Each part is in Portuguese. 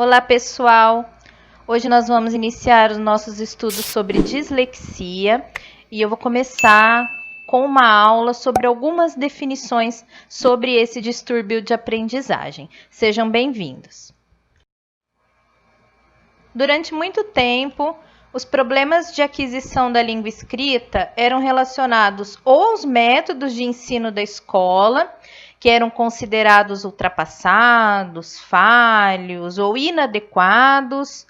Olá, pessoal! Hoje nós vamos iniciar os nossos estudos sobre dislexia e eu vou começar com uma aula sobre algumas definições sobre esse distúrbio de aprendizagem. Sejam bem-vindos! Durante muito tempo, os problemas de aquisição da língua escrita eram relacionados ou aos métodos de ensino da escola, que eram considerados ultrapassados, falhos ou inadequados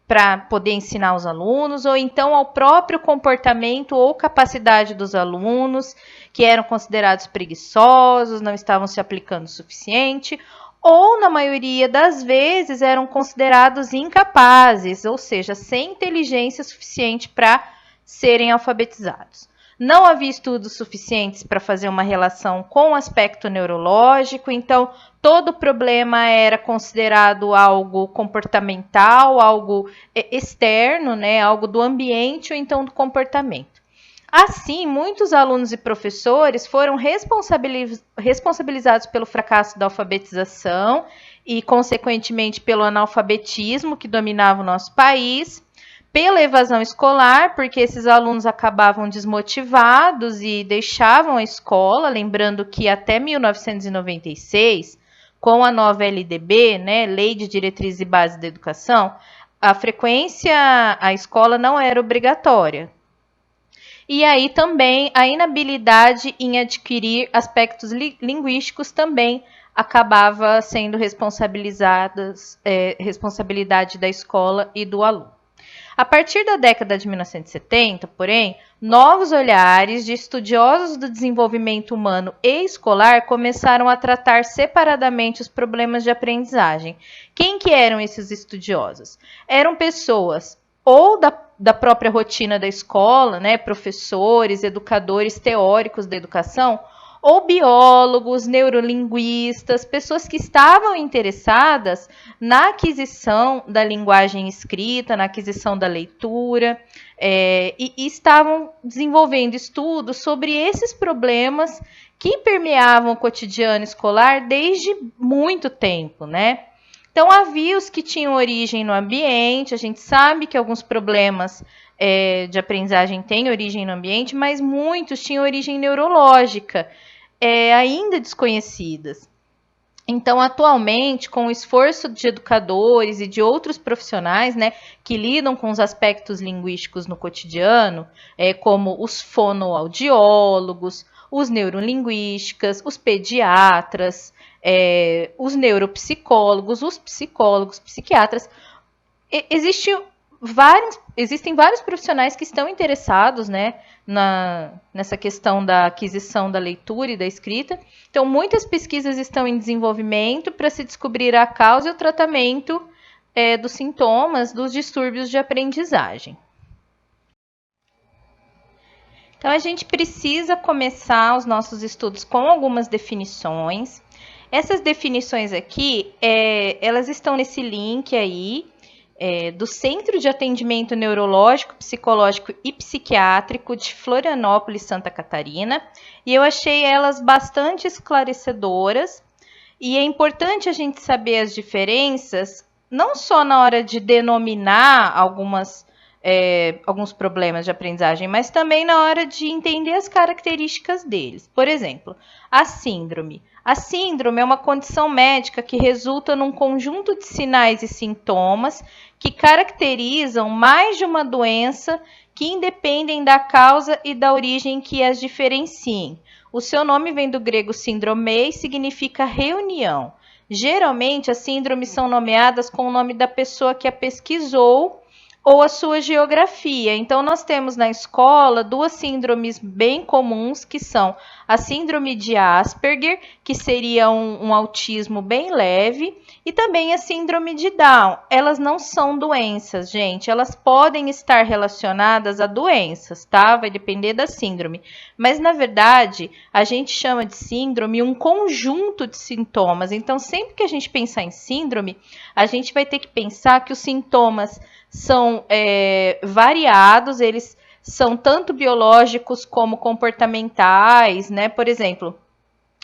para poder ensinar os alunos, ou então ao próprio comportamento ou capacidade dos alunos, que eram considerados preguiçosos, não estavam se aplicando o suficiente, ou, na maioria das vezes, eram considerados incapazes, ou seja, sem inteligência suficiente para serem alfabetizados. Não havia estudos suficientes para fazer uma relação com o aspecto neurológico, então todo problema era considerado algo comportamental, algo externo, né, algo do ambiente ou então do comportamento. Assim, muitos alunos e professores foram responsabilizados pelo fracasso da alfabetização e, consequentemente, pelo analfabetismo que dominava o nosso país, pela evasão escolar, porque esses alunos acabavam desmotivados e deixavam a escola, lembrando que até 1996, com a nova LDB, né, Lei de Diretrizes e Bases da Educação, a frequência à escola não era obrigatória. E aí também a inabilidade em adquirir aspectos linguísticos também acabava sendo responsabilidade da escola e do aluno. A partir da década de 1970, porém, novos olhares de estudiosos do desenvolvimento humano e escolar começaram a tratar separadamente os problemas de aprendizagem. Quem que eram esses estudiosos? Eram pessoas ou da própria rotina da escola, né, professores, educadores teóricos da educação, ou biólogos, neurolinguistas, pessoas que estavam interessadas na aquisição da linguagem escrita, na aquisição da leitura, e estavam desenvolvendo estudos sobre esses problemas que permeavam o cotidiano escolar desde muito tempo, né? Então, havia os que tinham origem no ambiente, a gente sabe que alguns problemas de aprendizagem têm origem no ambiente, mas muitos tinham origem neurológica, ainda desconhecidas. Então, atualmente, com o esforço de educadores e de outros profissionais, né, que lidam com os aspectos linguísticos no cotidiano, como os fonoaudiólogos, os neurolinguistas, os pediatras, os neuropsicólogos, os psicólogos, psiquiatras, existem vários profissionais que estão interessados, né, nessa questão da aquisição da leitura e da escrita. Então, muitas pesquisas estão em desenvolvimento para se descobrir a causa e o tratamento dos sintomas dos distúrbios de aprendizagem. Então, a gente precisa começar os nossos estudos com algumas definições. Essas definições aqui, elas estão nesse link aí, do Centro de Atendimento Neurológico, Psicológico e Psiquiátrico de Florianópolis, Santa Catarina, e eu achei elas bastante esclarecedoras, e é importante a gente saber as diferenças, não só na hora de denominar alguns problemas de aprendizagem, mas também na hora de entender as características deles. Por exemplo, a síndrome. A síndrome é uma condição médica que resulta num conjunto de sinais e sintomas que caracterizam mais de uma doença que independem da causa e da origem que as diferenciem. O seu nome vem do grego síndrome e significa reunião. Geralmente, as síndromes são nomeadas com o nome da pessoa que a pesquisou ou a sua geografia. Então, nós temos na escola duas síndromes bem comuns, que são a síndrome de Asperger, que seria um autismo bem leve, e também a síndrome de Down. Elas não são doenças, gente. Elas podem estar relacionadas a doenças, tá? Vai depender da síndrome. Mas, na verdade, a gente chama de síndrome um conjunto de sintomas. Então, sempre que a gente pensar em síndrome, a gente vai ter que pensar que os sintomas são variados, eles são tanto biológicos como comportamentais, né? Por exemplo,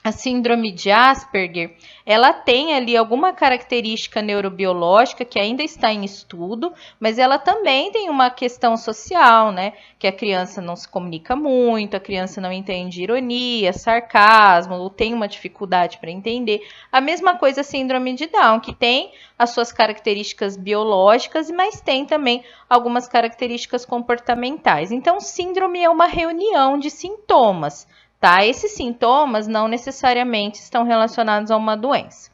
A síndrome de Asperger, ela tem ali alguma característica neurobiológica que ainda está em estudo, mas ela também tem uma questão social, né? Que a criança não se comunica muito, a criança não entende ironia, sarcasmo, ou tem uma dificuldade para entender. A mesma coisa a síndrome de Down, que tem as suas características biológicas, mas tem também algumas características comportamentais. Então, síndrome é uma reunião de sintomas. Tá? Esses sintomas não necessariamente estão relacionados a uma doença.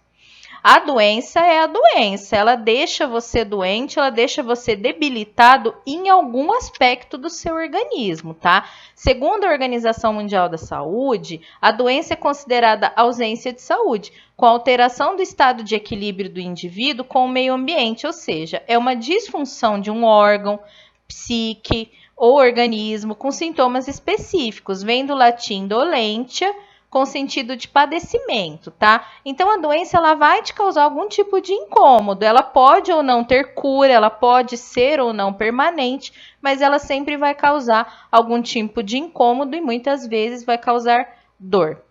A doença é a doença, ela deixa você doente, ela deixa você debilitado em algum aspecto do seu organismo, tá? Segundo a Organização Mundial da Saúde, a doença é considerada ausência de saúde, com alteração do estado de equilíbrio do indivíduo com o meio ambiente, ou seja, é uma disfunção de um órgão, psique, ou organismo com sintomas específicos, vem do latim dolentia, com sentido de padecimento, tá? Então a doença ela vai te causar algum tipo de incômodo, ela pode ou não ter cura, ela pode ser ou não permanente, mas ela sempre vai causar algum tipo de incômodo e muitas vezes vai causar dor.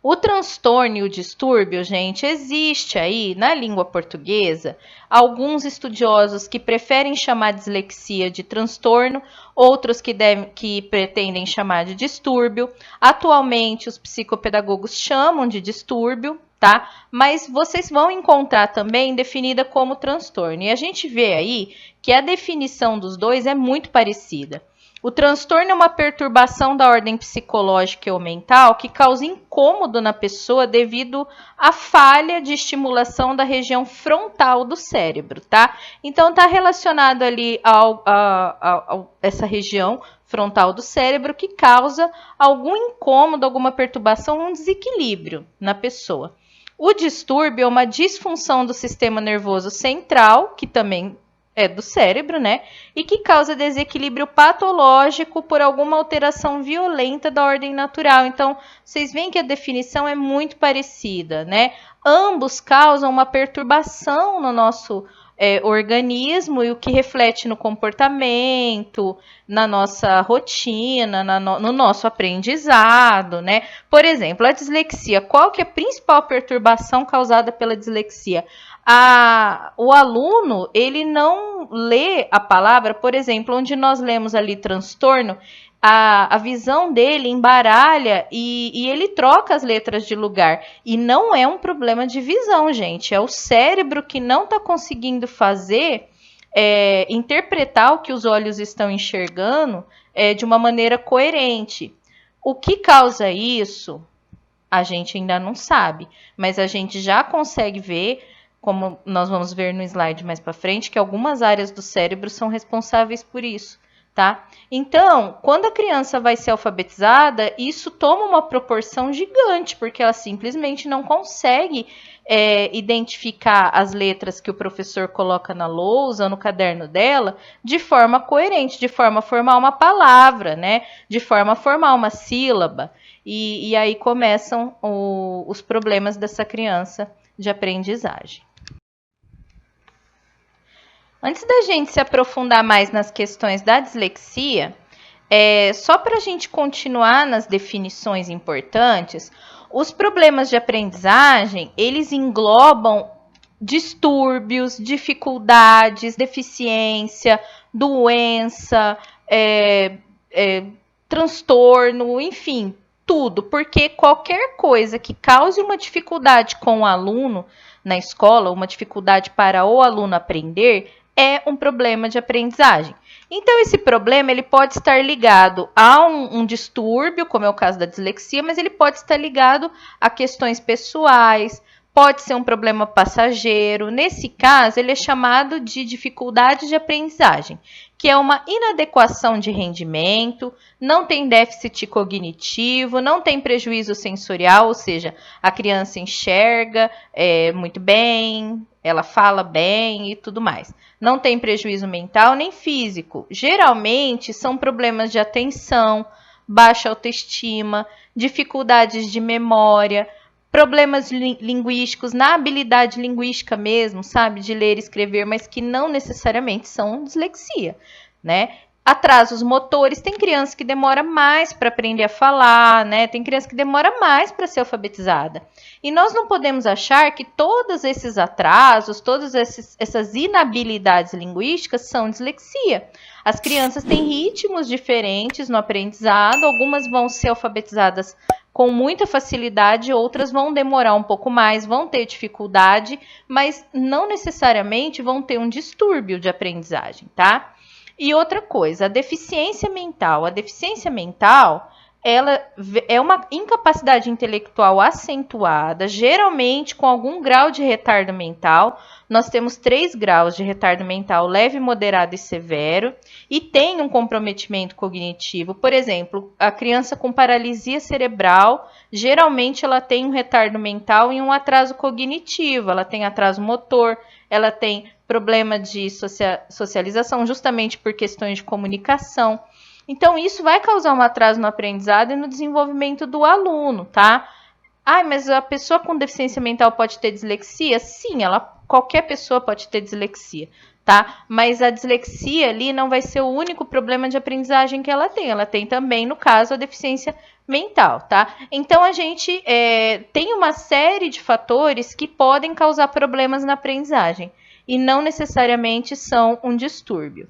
O transtorno e o distúrbio, gente, existe aí na língua portuguesa alguns estudiosos que preferem chamar dislexia de transtorno, outros que pretendem chamar de distúrbio. Atualmente, os psicopedagogos chamam de distúrbio, tá? Mas vocês vão encontrar também definida como transtorno. E a gente vê aí que a definição dos dois é muito parecida. O transtorno é uma perturbação da ordem psicológica ou mental que causa incômodo na pessoa devido à falha de estimulação da região frontal do cérebro, tá? Então, está relacionado ali a essa região frontal do cérebro que causa algum incômodo, alguma perturbação, um desequilíbrio na pessoa. O distúrbio é uma disfunção do sistema nervoso central, que também é do cérebro, né? E que causa desequilíbrio patológico por alguma alteração violenta da ordem natural. Então, vocês veem que a definição é muito parecida, né? Ambos causam uma perturbação no nosso organismo e o que reflete no comportamento, na nossa rotina, no nosso aprendizado, né? Por exemplo, a dislexia. Qual que é a principal perturbação causada pela dislexia? O aluno, ele não lê a palavra, por exemplo, onde nós lemos ali transtorno, a visão dele embaralha e ele troca as letras de lugar. E não é um problema de visão, gente. É o cérebro que não está conseguindo interpretar o que os olhos estão enxergando de uma maneira coerente. O que causa isso, a gente ainda não sabe, mas a gente já consegue ver, como nós vamos ver no slide mais para frente, que algumas áreas do cérebro são responsáveis por isso, tá? Então, quando a criança vai ser alfabetizada, isso toma uma proporção gigante, porque ela simplesmente não consegue identificar as letras que o professor coloca na lousa, no caderno dela, de forma coerente, de forma a formar uma palavra, né? De forma a formar uma sílaba. E aí começam os problemas dessa criança de aprendizagem. Antes da gente se aprofundar mais nas questões da dislexia, só para a gente continuar nas definições importantes, os problemas de aprendizagem, eles englobam distúrbios, dificuldades, deficiência, doença, transtorno, enfim, tudo, porque qualquer coisa que cause uma dificuldade com o aluno na escola, uma dificuldade para o aluno aprender, é um problema de aprendizagem. Então, esse problema ele pode estar ligado a um distúrbio, como é o caso da dislexia, mas ele pode estar ligado a questões pessoais, pode ser um problema passageiro. Nesse caso, ele é chamado de dificuldade de aprendizagem, que é uma inadequação de rendimento, não tem déficit cognitivo, não tem prejuízo sensorial, ou seja, a criança enxerga muito bem, ela fala bem e tudo mais. Não tem prejuízo mental nem físico. Geralmente são problemas de atenção, baixa autoestima, dificuldades de memória, problemas linguísticos, na habilidade linguística mesmo, sabe? De ler e escrever, mas que não necessariamente são dislexia, né? Atrasos motores, tem criança que demora mais para aprender a falar, né? Tem criança que demora mais para ser alfabetizada. E nós não podemos achar que todos esses atrasos, todas essas inabilidades linguísticas são dislexia. As crianças têm ritmos diferentes no aprendizado, algumas vão ser alfabetizadas com muita facilidade, outras vão demorar um pouco mais, vão ter dificuldade, mas não necessariamente vão ter um distúrbio de aprendizagem, tá? E outra coisa, a deficiência mental. A deficiência mental, ela é uma incapacidade intelectual acentuada, geralmente com algum grau de retardo mental. Nós temos 3 graus de retardo mental: leve, moderado e severo, e tem um comprometimento cognitivo. Por exemplo, a criança com paralisia cerebral, geralmente ela tem um retardo mental e um atraso cognitivo, ela tem atraso motor, ela tem problema de socialização, justamente por questões de comunicação. Então, isso vai causar um atraso no aprendizado e no desenvolvimento do aluno, tá? Mas a pessoa com deficiência mental pode ter dislexia? Sim, qualquer pessoa pode ter dislexia, tá? Mas a dislexia ali não vai ser o único problema de aprendizagem que ela tem. Ela tem também, no caso, a deficiência mental, tá? Então, a gente tem uma série de fatores que podem causar problemas na aprendizagem e não necessariamente são um distúrbio.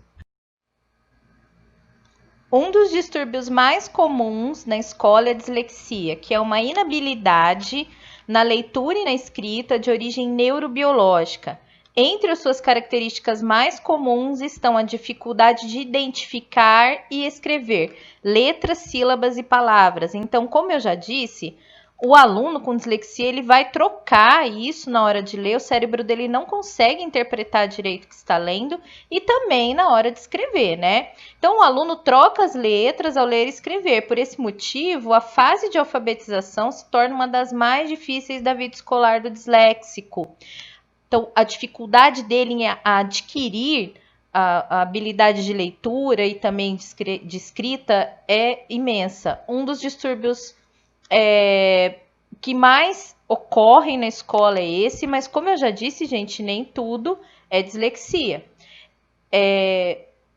Um dos distúrbios mais comuns na escola é a dislexia, que é uma inabilidade na leitura e na escrita de origem neurobiológica. Entre as suas características mais comuns estão a dificuldade de identificar e escrever letras, sílabas e palavras. Então, como eu já disse, o aluno com dislexia, ele vai trocar isso na hora de ler, o cérebro dele não consegue interpretar direito o que está lendo, e também na hora de escrever, né? Então, o aluno troca as letras ao ler e escrever. Por esse motivo, a fase de alfabetização se torna uma das mais difíceis da vida escolar do disléxico. Então, a dificuldade dele em adquirir a habilidade de leitura e também de escrita é imensa. Um dos distúrbios que mais ocorrem na escola é esse, mas como eu já disse, gente, nem tudo é dislexia.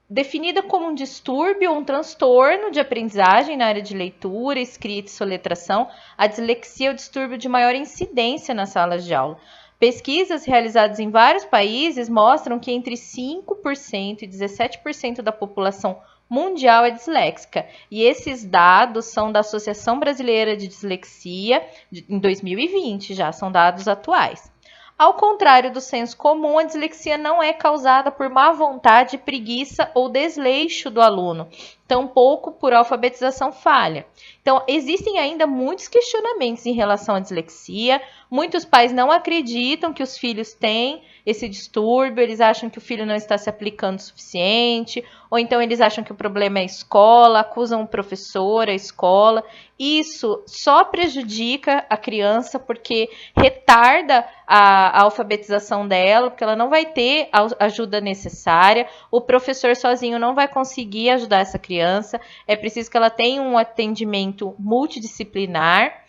Definida como um distúrbio ou um transtorno de aprendizagem na área de leitura, escrita e soletração, a dislexia é o distúrbio de maior incidência nas salas de aula. Pesquisas realizadas em vários países mostram que entre 5% e 17% da população mundial é disléxica. E esses dados são da Associação Brasileira de Dislexia, em 2020 já, são dados atuais. Ao contrário do senso comum, a dislexia não é causada por má vontade, preguiça ou desleixo do aluno, tampouco por alfabetização falha. Então, existem ainda muitos questionamentos em relação à dislexia. Muitos pais não acreditam que os filhos têm esse distúrbio, eles acham que o filho não está se aplicando o suficiente, ou então eles acham que o problema é a escola, acusam o professor, a escola. Isso só prejudica a criança porque retarda a alfabetização dela, porque ela não vai ter a ajuda necessária, o professor sozinho não vai conseguir ajudar essa criança, é preciso que ela tenha um atendimento multidisciplinar.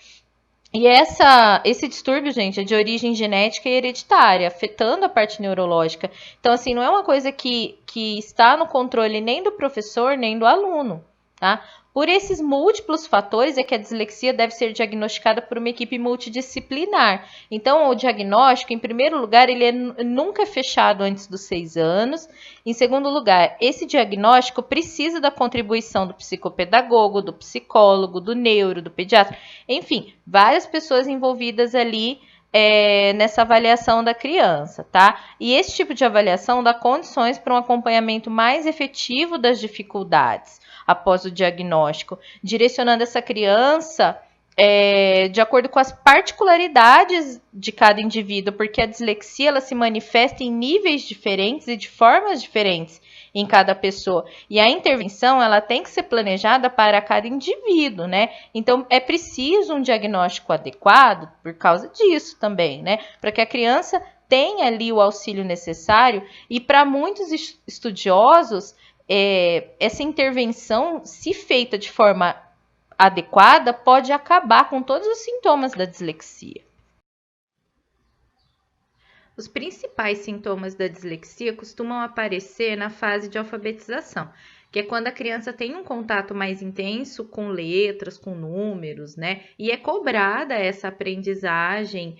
E esse distúrbio, gente, é de origem genética e hereditária, afetando a parte neurológica. Então, assim, não é uma coisa que está no controle nem do professor, nem do aluno, tá? Por esses múltiplos fatores é que a dislexia deve ser diagnosticada por uma equipe multidisciplinar. Então, o diagnóstico, em primeiro lugar, ele nunca é fechado antes dos 6 anos. Em segundo lugar, esse diagnóstico precisa da contribuição do psicopedagogo, do psicólogo, do neuro, do pediatra, enfim, várias pessoas envolvidas ali nessa avaliação da criança, tá? E esse tipo de avaliação dá condições para um acompanhamento mais efetivo das dificuldades após o diagnóstico, direcionando essa criança de acordo com as particularidades de cada indivíduo, porque a dislexia ela se manifesta em níveis diferentes e de formas diferentes em cada pessoa. E a intervenção ela tem que ser planejada para cada indivíduo, né? Então é preciso um diagnóstico adequado por causa disso também, né? Para que a criança tenha ali o auxílio necessário. E para muitos estudiosos, essa intervenção, se feita de forma adequada, pode acabar com todos os sintomas da dislexia. Os principais sintomas da dislexia costumam aparecer na fase de alfabetização. que é quando a criança tem um contato mais intenso com letras, com números, né? E é cobrada essa aprendizagem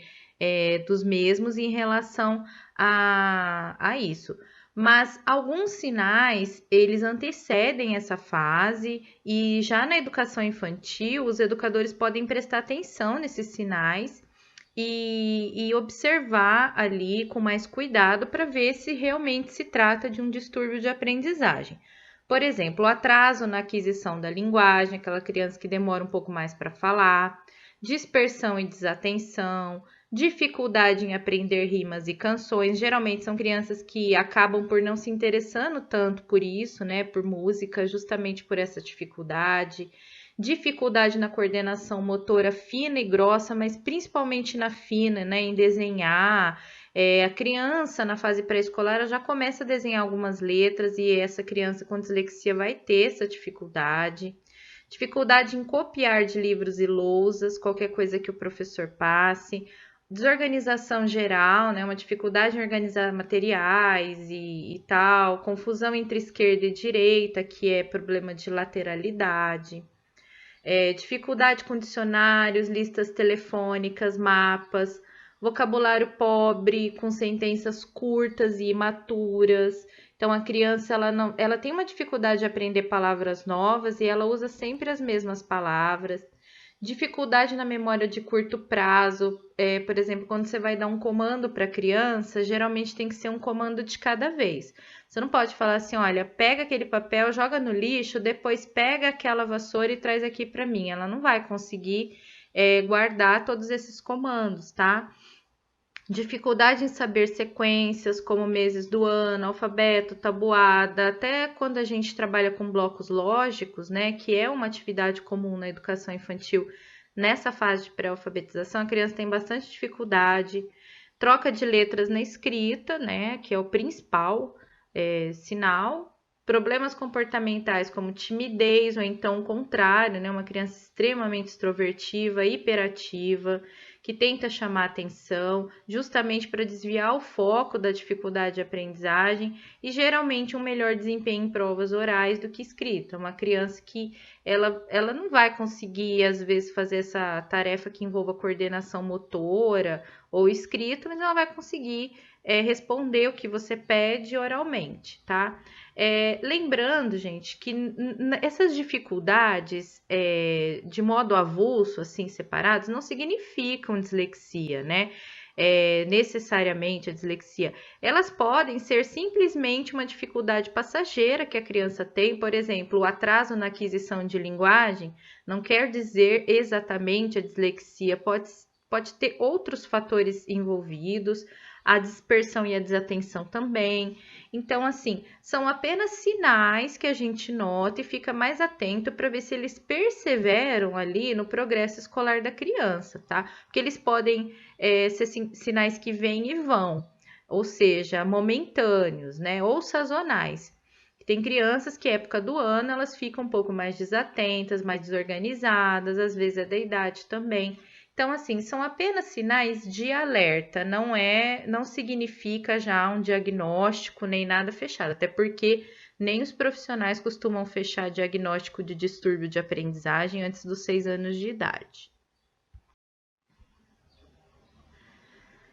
dos mesmos em relação a isso. Mas alguns sinais, eles antecedem essa fase e já na educação infantil, os educadores podem prestar atenção nesses sinais e observar ali com mais cuidado para ver se realmente se trata de um distúrbio de aprendizagem. Por exemplo, o atraso na aquisição da linguagem, aquela criança que demora um pouco mais para falar, dispersão e desatenção, dificuldade em aprender rimas e canções. Geralmente são crianças que acabam por não se interessando tanto por isso, né, por música, justamente por essa dificuldade. Dificuldade na coordenação motora fina e grossa, mas principalmente na fina, né, em desenhar. A criança na fase pré-escolar já começa a desenhar algumas letras e essa criança com dislexia vai ter essa dificuldade. Dificuldade em copiar de livros e lousas, qualquer coisa que o professor passe. Desorganização geral, né, uma dificuldade em organizar materiais e tal. Confusão entre esquerda e direita, que é problema de lateralidade. Dificuldade com dicionários, listas telefônicas, mapas, vocabulário pobre, com sentenças curtas e imaturas. Então, a criança ela tem uma dificuldade de aprender palavras novas e ela usa sempre as mesmas palavras. Dificuldade na memória de curto prazo. Por exemplo, quando você vai dar um comando para a criança, geralmente tem que ser um comando de cada vez. Você não pode falar assim, olha, pega aquele papel, joga no lixo, depois pega aquela vassoura e traz aqui para mim. Ela não vai conseguir guardar todos esses comandos, tá? Dificuldade em saber sequências, como meses do ano, alfabeto, tabuada, até quando a gente trabalha com blocos lógicos, né, que é uma atividade comum na educação infantil, nessa fase de pré-alfabetização, a criança tem bastante dificuldade. Troca de letras na escrita, né, que é o principal sinal. Problemas comportamentais como timidez ou então o contrário, né, uma criança extremamente extrovertida, hiperativa, que tenta chamar atenção, justamente para desviar o foco da dificuldade de aprendizagem e geralmente um melhor desempenho em provas orais do que escrita. Uma criança que ela não vai conseguir, às vezes, fazer essa tarefa que envolva coordenação motora ou escrita, mas ela vai conseguir responder o que você pede oralmente, tá? Lembrando, gente, que essas dificuldades, de modo avulso, assim, separados, não significam dislexia, né? Necessariamente a dislexia. Elas podem ser simplesmente uma dificuldade passageira que a criança tem, por exemplo, o atraso na aquisição de linguagem não quer dizer exatamente a dislexia, pode ter outros fatores envolvidos, a dispersão e a desatenção também. Então, assim, são apenas sinais que a gente nota e fica mais atento para ver se eles perseveram ali no progresso escolar da criança, tá? Porque eles podem ser sinais que vêm e vão, ou seja, momentâneos, né? Ou sazonais. Tem crianças que, época do ano, elas ficam um pouco mais desatentas, mais desorganizadas, às vezes é da idade também. Então, assim, são apenas sinais de alerta, não significa já um diagnóstico nem nada fechado, até porque nem os profissionais costumam fechar diagnóstico de distúrbio de aprendizagem antes dos 6 anos de idade.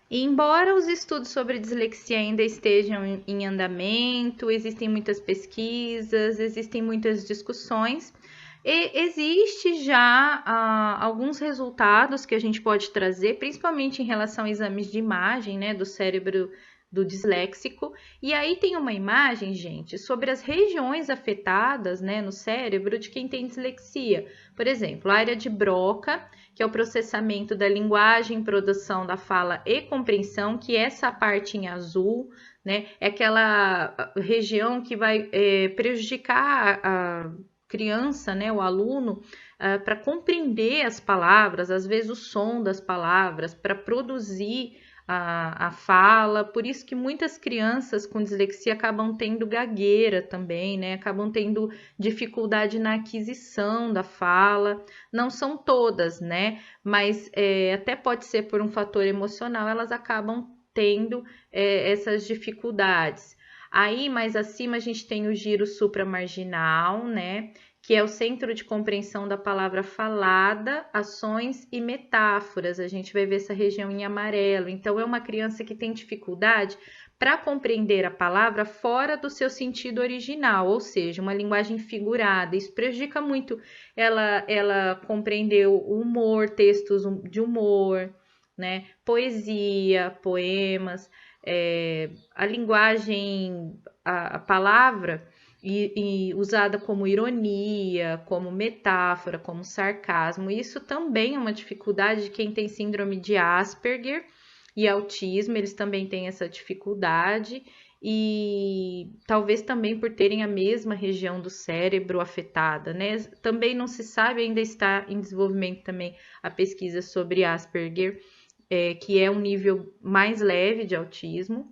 E embora os estudos sobre dislexia ainda estejam em andamento, existem muitas pesquisas, existem muitas discussões, e existe já alguns resultados que a gente pode trazer, principalmente em relação a exames de imagem, né, do cérebro do disléxico. E aí tem uma imagem, gente, sobre as regiões afetadas, né, no cérebro de quem tem dislexia. Por exemplo, a área de Broca, que é o processamento da linguagem, produção da fala e compreensão, que é essa parte em azul, né, é aquela região que vai prejudicar a criança, né, o aluno, para compreender as palavras, às vezes o som das palavras, para produzir a fala. Por isso que muitas crianças com dislexia acabam tendo gagueira também, né? Acabam tendo dificuldade na aquisição da fala. Não são todas, né? Mas até pode ser por um fator emocional, elas acabam tendo essas dificuldades. Aí, mais acima, a gente tem o giro supramarginal, né? Que é o centro de compreensão da palavra falada, ações e metáforas. A gente vai ver essa região em amarelo. Então, é uma criança que tem dificuldade para compreender a palavra fora do seu sentido original, ou seja, uma linguagem figurada. Isso prejudica muito ela compreender o humor, textos de humor, né? Poesia, poemas, a linguagem, a palavra e usada como ironia, como metáfora, como sarcasmo. Isso também é uma dificuldade de quem tem síndrome de Asperger e autismo, eles também têm essa dificuldade e talvez também por terem a mesma região do cérebro afetada, né? Também não se sabe, ainda está em desenvolvimento também a pesquisa sobre Asperger, que é um nível mais leve de autismo.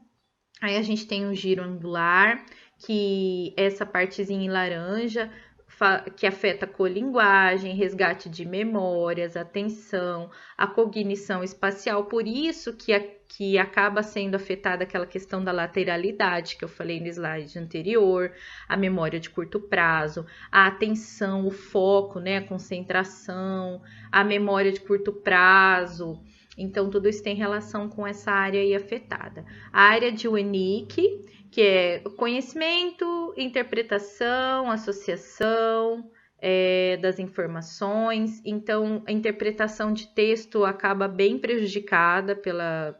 Aí a gente tem o giro angular, que essa partezinha em laranja, que afeta a colinguagem, resgate de memórias, atenção, a cognição espacial. Por isso que acaba sendo afetada aquela questão da lateralidade que eu falei no slide anterior, a memória de curto prazo, a atenção, o foco, né, a concentração, a memória de curto prazo. Então, tudo isso tem relação com essa área aí afetada. A área de Wernicke, que é conhecimento, interpretação, associação das informações. Então, a interpretação de texto acaba bem prejudicada pela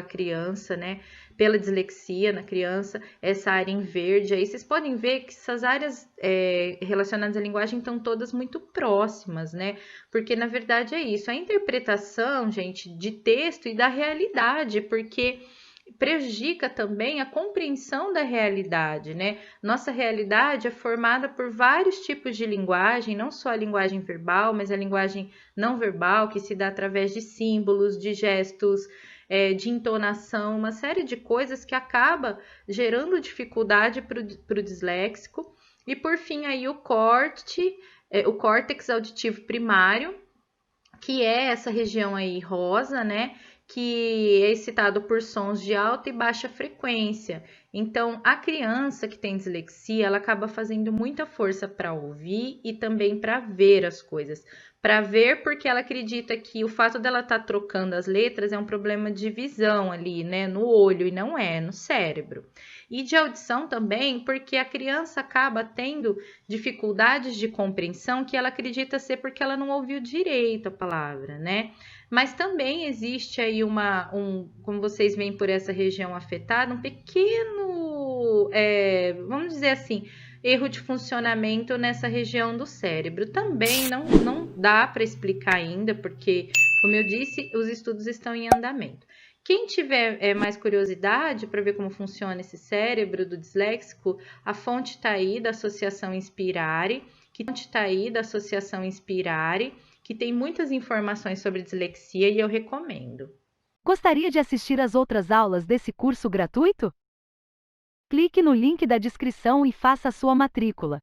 criança, né? Pela dislexia na criança, essa área em verde. Aí vocês podem ver que essas áreas relacionadas à linguagem estão todas muito próximas, né? Porque, na verdade, é isso. A interpretação, gente, de texto e da realidade, porque prejudica também a compreensão da realidade, né? Nossa realidade é formada por vários tipos de linguagem, não só a linguagem verbal, mas a linguagem não verbal, que se dá através de símbolos, de gestos, de entonação, uma série de coisas que acaba gerando dificuldade para o disléxico. E por fim aí o córtex auditivo primário, que é essa região aí rosa, né? Que é excitado por sons de alta e baixa frequência. Então, a criança que tem dislexia, ela acaba fazendo muita força para ouvir e também para ver as coisas. Para ver, porque ela acredita que o fato dela estar trocando as letras é um problema de visão ali, né, no olho, e não é, no cérebro. E de audição também, porque a criança acaba tendo dificuldades de compreensão que ela acredita ser porque ela não ouviu direito a palavra, né? Mas também existe aí como vocês veem por essa região afetada, um pequeno, vamos dizer assim, erro de funcionamento nessa região do cérebro. Também não dá para explicar ainda, porque, como eu disse, os estudos estão em andamento. Quem tiver mais curiosidade para ver como funciona esse cérebro do disléxico, a fonte está aí da Associação Inspirare, que tem muitas informações sobre dislexia e eu recomendo. Gostaria de assistir às outras aulas desse curso gratuito? Clique no link da descrição e faça a sua matrícula.